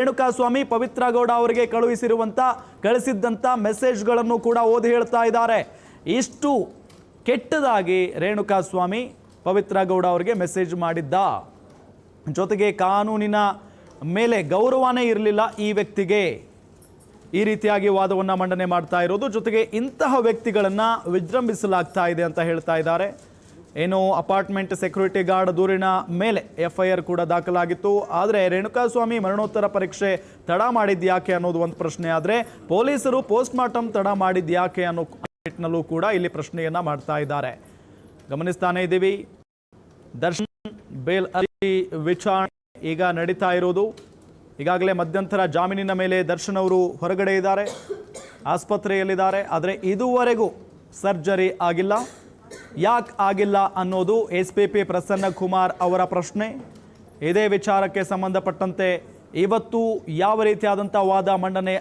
ರೇಣುಕಾಸ್ವಾಮಿ ಪವಿತ್ರ ಗೌಡ ಅವರಿಗೆ ಕಳಿಸಿದ್ದಂತ ಮೆಸೇಜ್ಗಳನ್ನು ಕೂಡ ಓದಿ ಹೇಳ್ತಾ ಇದ್ದಾರೆ. ಇಷ್ಟು ಕೆಟ್ಟದಾಗಿ ರೇಣುಕಾಸ್ವಾಮಿ ಪವಿತ್ರ ಗೌಡ ಅವರಿಗೆ ಮೆಸೇಜ್ ಮಾಡಿದ್ದ. ಜೊತೆಗೆ ಕಾನೂನಿನ ಮೇಲೆ ಗೌರವನೇ ಇರಲಿಲ್ಲ ಈ ವ್ಯಕ್ತಿಗೆ. ಈ ರೀತಿಯಾಗಿ ವಾದವನ್ನು ಮಂಡನೆ ಮಾಡ್ತಾ ಇರೋದು. ಜೊತೆಗೆ ಇಂತಹ ವ್ಯಕ್ತಿಗಳನ್ನು ವಿಜೃಂಭಿಸಲಾಗ್ತಾ ಇದೆ ಅಂತ ಹೇಳ್ತಾ ಇದ್ದಾರೆ. ಏನು ಅಪಾರ್ಟ್ಮೆಂಟ್ ಸೆಕ್ಯೂರಿಟಿ ಗಾರ್ಡ್ ದೂರಿನ ಮೇಲೆ FIR ಕೂಡ ದಾಖಲಾಗಿತ್ತು. ಆದರೆ ರೇಣುಕಾಸ್ವಾಮಿ ಮರಣೋತ್ತರ ಪರೀಕ್ಷೆ ತಡ ಮಾಡಿದ್ಯಾಕೆ ಅನ್ನೋದು ಒಂದು ಪ್ರಶ್ನೆ. ಆದರೆ ಪೊಲೀಸರು ಪೋಸ್ಟ್ ಮಾರ್ಟಮ್ ತಡ ಮಾಡಿದ್ಯಾಕೆ ಅನ್ನೋ ನಿಟ್ಟಿನಲ್ಲೂ ಕೂಡ ಇಲ್ಲಿ ಪ್ರಶ್ನೆಯನ್ನ ಮಾಡ್ತಾ ಇದ್ದಾರೆ. ಗಮನಿಸ್ತಾನೆ ಇದ್ದೀವಿ. ದರ್ಶನ್ ಬೇಲ್ ಅರ್ಜಿ ವಿಚಾರಣೆ ಈಗ ನಡೀತಾ ಇರೋದು. ಈಗಾಗಲೇ ಮಧ್ಯಂತರ ಜಾಮೀನಿನ ಮೇಲೆ ದರ್ಶನ್ ಅವರು ಹೊರಗಡೆ ಇದ್ದಾರೆ, ಆಸ್ಪತ್ರೆಯಲ್ಲಿದ್ದಾರೆ. ಆದರೆ ಇದುವರೆಗೂ ಸರ್ಜರಿ ಆಗಿಲ್ಲ. ಯಾಕೆ ಆಗಿಲ್ಲ ಅನ್ನೋದು SPP ಪ್ರಸನ್ನ ಕುಮಾರ್ ಅವರ ಪ್ರಶ್ನೆ. ಇದೇ ವಿಚಾರಕ್ಕೆ ಸಂಬಂಧಪಟ್ಟಂತೆ ಇವತ್ತು ಯಾವ ರೀತಿಯಾದಂಥ ವಾದ ಮಂಡನೆ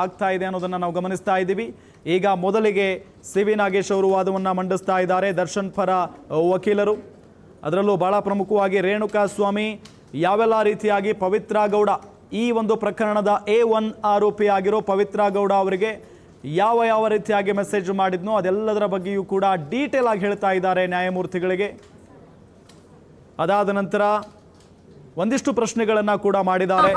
ಆಗ್ತಾ ಇದೆ ಅನ್ನೋದನ್ನು ನಾವು ಗಮನಿಸ್ತಾ ಇದ್ದೀವಿ. ಈಗ ಮೊದಲಿಗೆ CV ನಾಗೇಶ್ ಅವರು ವಾದವನ್ನು ಮಂಡಿಸ್ತಾ ಇದ್ದಾರೆ, ದರ್ಶನ್ ಪರ ವಕೀಲರು. ಅದರಲ್ಲೂ ಬಹಳ ಪ್ರಮುಖವಾಗಿ ರೇಣುಕಾಸ್ವಾಮಿ ಯಾವೆಲ್ಲ ರೀತಿಯಾಗಿ ಪವಿತ್ರ ಗೌಡ, ಈ ಒಂದು ಪ್ರಕರಣದ A1 ಆರೋಪಿ ಆಗಿರೋ ಪವಿತ್ರ ಗೌಡ ಅವರಿಗೆ ಯಾವ ರೀತಿಯಾಗಿ ಮೆಸೇಜ್ ಮಾಡಿದ್ನೋ ಅದೆಲ್ಲದರ ಬಗ್ಗೆಯೂ ಕೂಡ ಡೀಟೇಲ್ ಆಗಿ ಹೇಳ್ತಾ ಇದ್ದಾರೆ ನ್ಯಾಯಮೂರ್ತಿಗಳಿಗೆ. ಅದಾದ ನಂತರ ಒಂದಿಷ್ಟು ಪ್ರಶ್ನೆಗಳನ್ನು ಕೂಡ ಮಾಡಿದ್ದಾರೆ.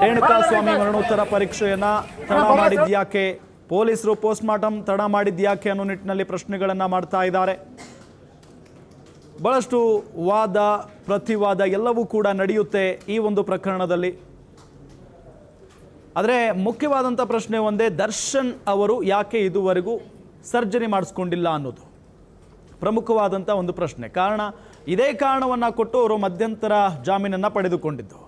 ರೇಣುಕಾಸ್ವಾಮಿ ಮರಣೋತ್ತರ ಪರೀಕ್ಷೆಯನ್ನ ತಡ ಮಾಡಿದ್ಯಾಕೆ, ಪೊಲೀಸರು ಪೋಸ್ಟ್ ಮಾರ್ಟಮ್ ತಡ ಮಾಡಿದ್ಯಾಕೆ ಅನ್ನೋ ನಿಟ್ಟಿನಲ್ಲಿ ಪ್ರಶ್ನೆಗಳನ್ನು ಮಾಡ್ತಾ ಇದ್ದಾರೆ. ಬಹಳಷ್ಟು ವಾದ ಪ್ರತಿವಾದ ಎಲ್ಲವೂ ಕೂಡ ನಡೆಯುತ್ತೆ ಈ ಒಂದು ಪ್ರಕರಣದಲ್ಲಿ. ಆದರೆ ಮುಖ್ಯವಾದಂಥ ಪ್ರಶ್ನೆ ಒಂದೇ, ದರ್ಶನ್ ಅವರು ಯಾಕೆ ಇದುವರೆಗೂ ಸರ್ಜರಿ ಮಾಡಿಸ್ಕೊಂಡಿಲ್ಲ ಅನ್ನೋದು ಪ್ರಮುಖವಾದಂಥ ಒಂದು ಪ್ರಶ್ನೆ. ಕಾರಣ ಇದೇ ಕಾರಣವನ್ನು ಕೊಟ್ಟು ಅವರು ಮಧ್ಯಂತರ ಜಾಮೀನನ್ನು ಪಡೆದುಕೊಂಡಿದ್ದು.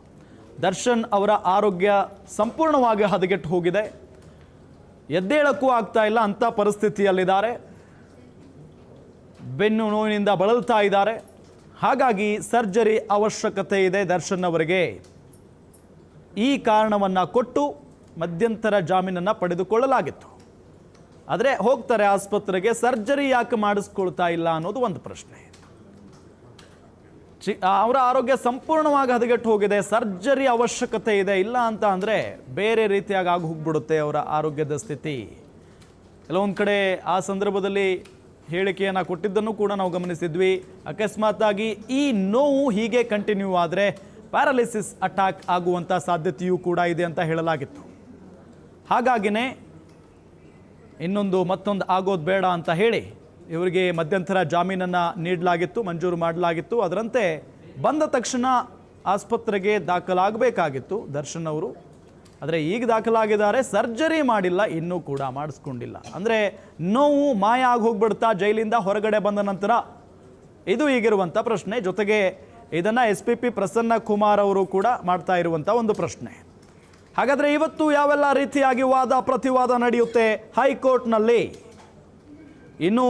ದರ್ಶನ್ ಅವರ ಆರೋಗ್ಯ ಸಂಪೂರ್ಣವಾಗಿ ಹದಗೆಟ್ಟು ಹೋಗಿದೆ, ಎದ್ದೇಳಕ್ಕೂ ಆಗ್ತಾ ಇಲ್ಲ ಅಂಥ ಪರಿಸ್ಥಿತಿಯಲ್ಲಿದ್ದಾರೆ, ಬೆನ್ನು ನೋವಿನಿಂದ ಬಳಲ್ತಾ ಇದ್ದಾರೆ. ಹಾಗಾಗಿ ಸರ್ಜರಿ ಅವಶ್ಯಕತೆ ಇದೆ ದರ್ಶನ್ ಅವರಿಗೆ. ಈ ಕಾರಣವನ್ನು ಕೊಟ್ಟು ಮಧ್ಯಂತರ ಜಾಮೀನನ್ನು ಪಡೆದುಕೊಳ್ಳಲಾಗಿತ್ತು. ಆದರೆ ಹೋಗ್ತಾರೆ ಆಸ್ಪತ್ರೆಗೆ, ಸರ್ಜರಿ ಯಾಕೆ ಮಾಡಿಸ್ಕೊಳ್ತಾ ಇಲ್ಲ ಅನ್ನೋದು ಒಂದು ಪ್ರಶ್ನೆ. ಅವರ ಆರೋಗ್ಯ ಸಂಪೂರ್ಣವಾಗಿ ಹದಗೆಟ್ಟು ಹೋಗಿದೆ, ಸರ್ಜರಿ ಅವಶ್ಯಕತೆ ಇದೆ. ಇಲ್ಲ ಅಂತ ಅಂದರೆ ಬೇರೆ ರೀತಿಯಾಗಿ ಆಗಿ ಹೋಗ್ಬಿಡುತ್ತೆ ಅವರ ಆರೋಗ್ಯದ ಸ್ಥಿತಿ. ಕೆಲವೊಂದು ಕಡೆ ಆ ಸಂದರ್ಭದಲ್ಲಿ ಹೇಳಿಕೆಯನ್ನು ಕೊಟ್ಟಿದ್ದನ್ನು ಕೂಡ ನಾವು ಗಮನಿಸಿದ್ವಿ. ಅಕಸ್ಮಾತ್ತಾಗಿ ಈ ನೋವು ಹೀಗೆ ಕಂಟಿನ್ಯೂ ಆದರೆ ಪ್ಯಾರಾಲಿಸಿಸ್ ಅಟ್ಯಾಕ್ ಆಗುವಂಥ ಸಾಧ್ಯತೆಯೂ ಕೂಡ ಇದೆ ಅಂತ ಹೇಳಲಾಗಿತ್ತು. ಹಾಗಾಗಿನೇ ಮತ್ತೊಂದು ಆಗೋದು ಬೇಡ ಅಂತ ಹೇಳಿ ಇವರಿಗೆ ಮಧ್ಯಂತರ ಜಾಮೀನನ್ನು ನೀಡಲಾಗಿತ್ತು, ಮಂಜೂರು ಮಾಡಲಾಗಿತ್ತು. ಅದರಂತೆ ಬಂದ ತಕ್ಷಣ ಆಸ್ಪತ್ರೆಗೆ ದಾಖಲಾಗಬೇಕಾಗಿತ್ತು ದರ್ಶನ್ ಅವರು. ಆದರೆ ಈಗ ದಾಖಲಾಗಿದ್ದಾರೆ, ಸರ್ಜರಿ ಮಾಡಿಲ್ಲ, ಇನ್ನೂ ಕೂಡ ಮಾಡಿಸ್ಕೊಂಡಿಲ್ಲ. ಅಂದರೆ ನೋವು ಮಾಯ ಆಗಿ ಹೋಗ್ಬಿಡ್ತಾ ಜೈಲಿಂದ ಹೊರಗಡೆ ಬಂದ ನಂತರ? ಇದು ಈಗಿರುವಂಥ ಪ್ರಶ್ನೆ. ಜೊತೆಗೆ ಇದನ್ನು SPP ಪ್ರಸನ್ನ ಕುಮಾರ್ ಅವರು ಕೂಡ ಮಾಡ್ತಾ ಇರುವಂಥ ಒಂದು ಪ್ರಶ್ನೆ. ಹಾಗಾದರೆ ಇವತ್ತು ಯಾವೆಲ್ಲ ರೀತಿಯಾಗಿ ವಾದ ಪ್ರತಿವಾದ ನಡೆಯುತ್ತೆ ಹೈಕೋರ್ಟ್ನಲ್ಲಿ? ಇನ್ನು